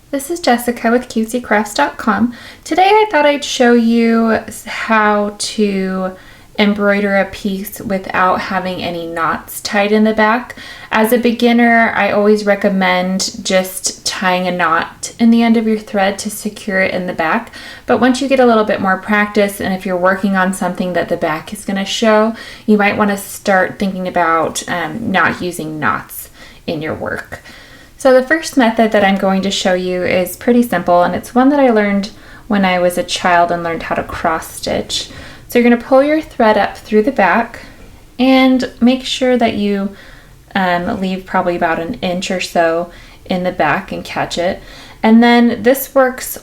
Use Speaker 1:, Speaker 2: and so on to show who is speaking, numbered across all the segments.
Speaker 1: This is Jessica with CutesyCrafts.com. Today I thought I'd show you how to embroider a piece without having any knots tied in the back. As a beginner, I always recommend just tying a knot in the end of your thread to secure it in the back. But once you get a little bit more practice, and if you're working on something that the back is going to show, you might want to start thinking about not using knots in your work. So the first method that I'm going to show you is pretty simple, and it's one that I learned when I was a child and learned how to cross stitch. So you're going to pull your thread up through the back and make sure that you leave probably about an inch or so in the back and catch it. And then this works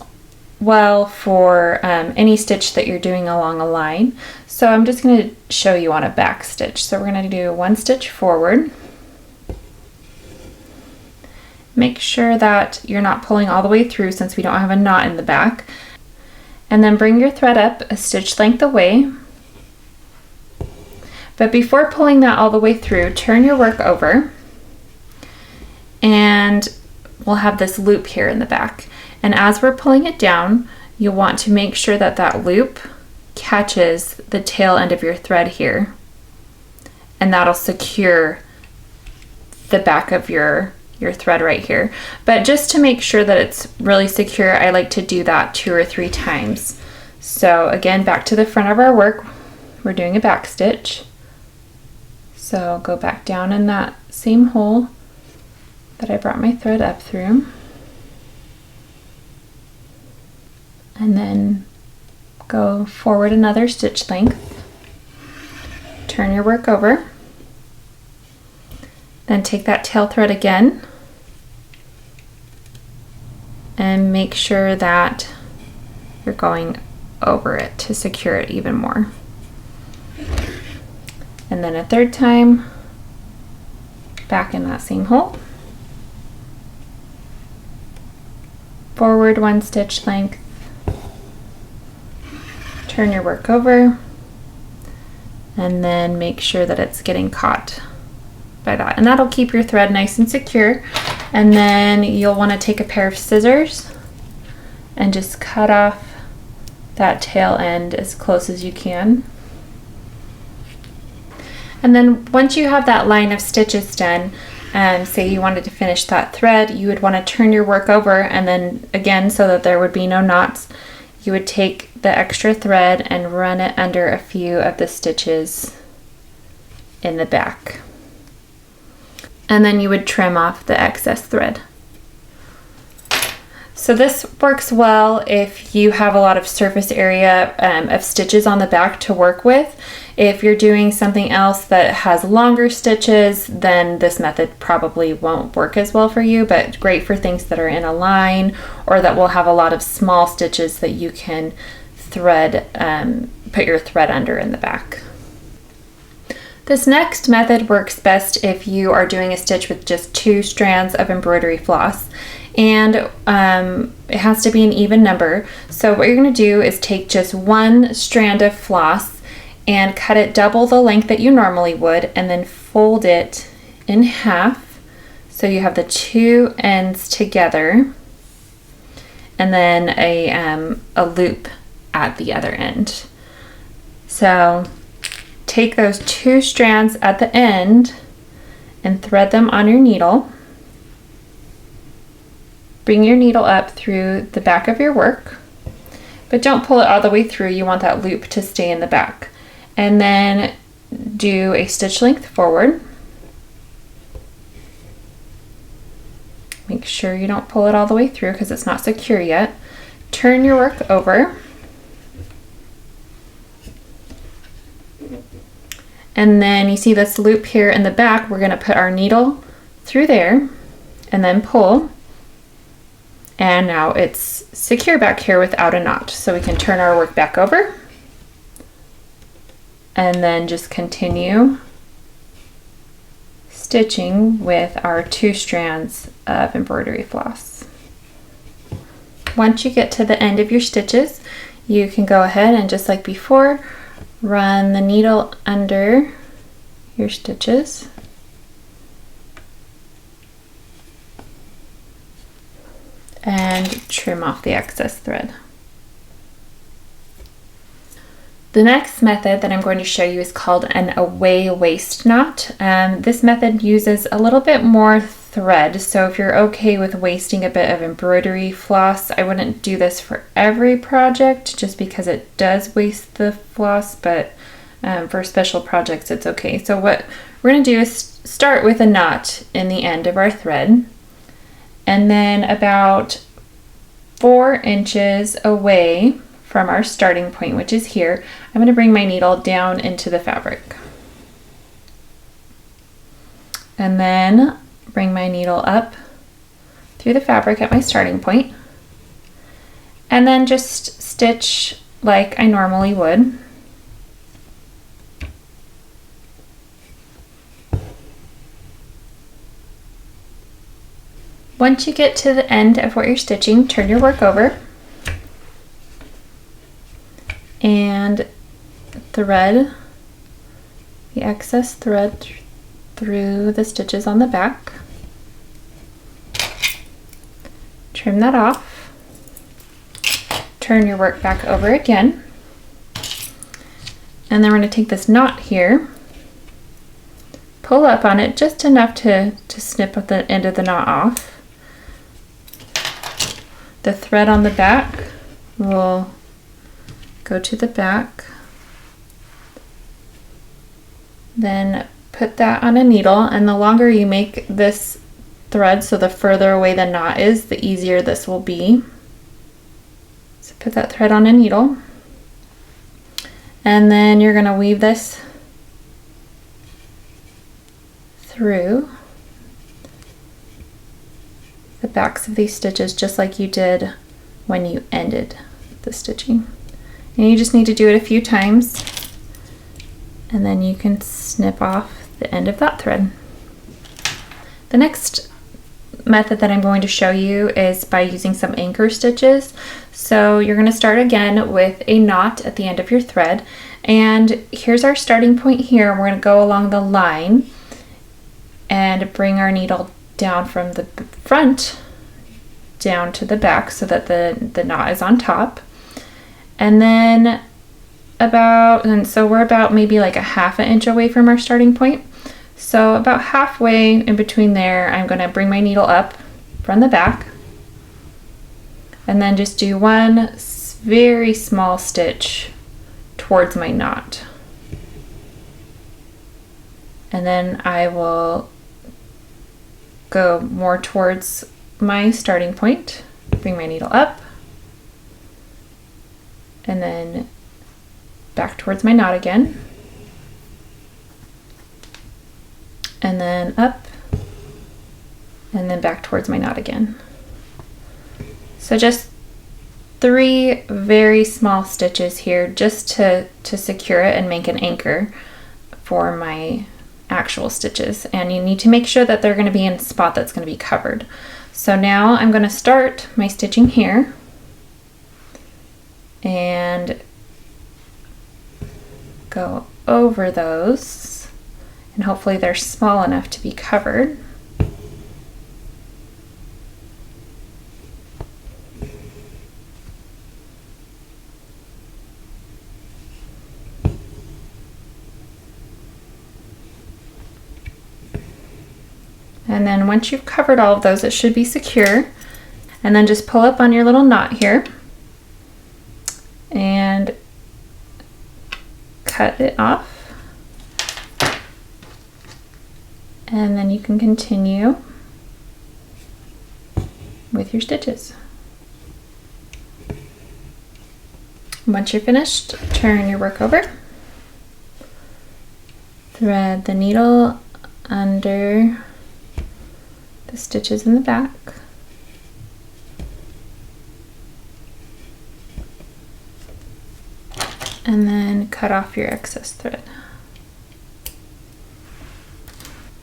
Speaker 1: well for any stitch that you're doing along a line. So I'm just going to show you on a back stitch. So we're going to do one stitch forward. Make sure that you're not pulling all the way through since we don't have a knot in the back. And then bring your thread up a stitch length away. But before pulling that all the way through, turn your work over and we'll have this loop here in the back. And as we're pulling it down, you'll want to make sure that that loop catches the tail end of your thread here. And that'll secure the back of your thread right here. But just to make sure that it's really secure, I like to do that 2 or 3 times. So again, back to the front of our work, we're doing a back stitch. So go back down in that same hole that I brought my thread up through. And then go forward another stitch length. Turn your work over. Then take that tail thread again and make sure that you're going over it to secure it even more. And then a third time, back in that same hole. Forward one stitch length. Turn your work over and then make sure that it's getting caught by that, and that'll keep your thread nice and secure. And then you'll want to take a pair of scissors and just cut off that tail end as close as you can. And then once you have that line of stitches done, say you wanted to finish that thread, you would want to turn your work over, and then again, so that there would be no knots, you would take the extra thread and run it under a few of the stitches in the back. And then you would trim off the excess thread. So this works well if you have a lot of surface area of stitches on the back to work with. If you're doing something else that has longer stitches, then this method probably won't work as well for you, but great for things that are in a line or that will have a lot of small stitches that you can thread, put your thread under in the back. This next method works best if you are doing a stitch with just 2 strands of embroidery floss, and it has to be an even number. So what you're going to do is take just 1 strand of floss and cut it double the length that you normally would, and then fold it in half so you have the 2 ends together, and then a loop at the other end. So take those 2 strands at the end and thread them on your needle. Bring your needle up through the back of your work, but don't pull it all the way through. You want that loop to stay in the back. And then do a stitch length forward. Make sure you don't pull it all the way through because it's not secure yet. Turn your work over. And then you see this loop here in the back, we're going to put our needle through there and then pull. And now it's secure back here without a knot. So we can turn our work back over and then just continue stitching with our 2 strands of embroidery floss. Once you get to the end of your stitches, you can go ahead and, just like before, run the needle under your stitches and trim off the excess thread. The next method that I'm going to show you is called an away waste knot. This method uses a little bit more thread, so if you're okay with wasting a bit of embroidery floss, I wouldn't do this for every project just because it does waste the floss, but for special projects it's okay. So what we're going to do is start with a knot in the end of our thread, and then about 4 inches away from our starting point, which is here, I'm going to bring my needle down into the fabric. And then bring my needle up through the fabric at my starting point. And then just stitch like I normally would. Once you get to the end of what you're stitching, turn your work over and thread the excess thread through the stitches on the back. Trim that off. Turn your work back over again. And then we're going to take this knot here, pull up on it just enough to snip at the end of the knot off. The thread on the back will go to the back, then put that on a needle, and the longer you make this thread, so the further away the knot is, the easier this will be. So put that thread on a needle, and then you're going to weave this through the backs of these stitches just like you did when you ended the stitching. And you just need to do it a few times, and then you can snip off the end of that thread. The next method that I'm going to show you is by using some anchor stitches. So you're going to start again with a knot at the end of your thread, and here's our starting point here. We're going to go along the line and bring our needle down from the front down to the back so that the knot is on top. And then we're about maybe like a 1/2 inch away from our starting point. So about halfway in between there, I'm going to bring my needle up from the back and then just do one very small stitch towards my knot. And then I will go more towards my starting point, bring my needle up, and then back towards my knot again, and then up, and then back towards my knot again. So just 3 very small stitches here just to secure it and make an anchor for my actual stitches. And you need to make sure that they're going to be in a spot that's going to be covered. So now I'm going to start my stitching here and go over those, and hopefully they're small enough to be covered. And then once you've covered all of those, it should be secure. And then just pull up on your little knot here and cut it off. And then you can continue with your stitches. Once you're finished, turn your work over. Thread the needle under the stitches in the back. And then cut off your excess thread.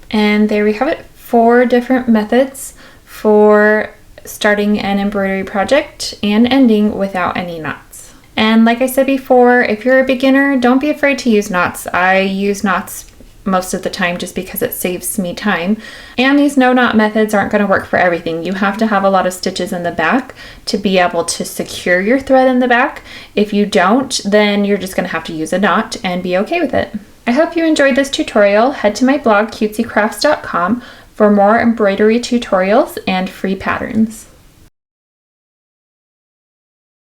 Speaker 1: And there we have it, 4 different methods for starting an embroidery project and ending without any knots. And like I said before, if you're a beginner, don't be afraid to use knots. I use knots most of the time just because it saves me time. And these no knot methods aren't going to work for everything. You have to have a lot of stitches in the back to be able to secure your thread in the back. If you don't, then you're just going to have to use a knot and be okay with it. I hope you enjoyed this tutorial. Head to my blog, cutesycrafts.com, for more embroidery tutorials and free patterns.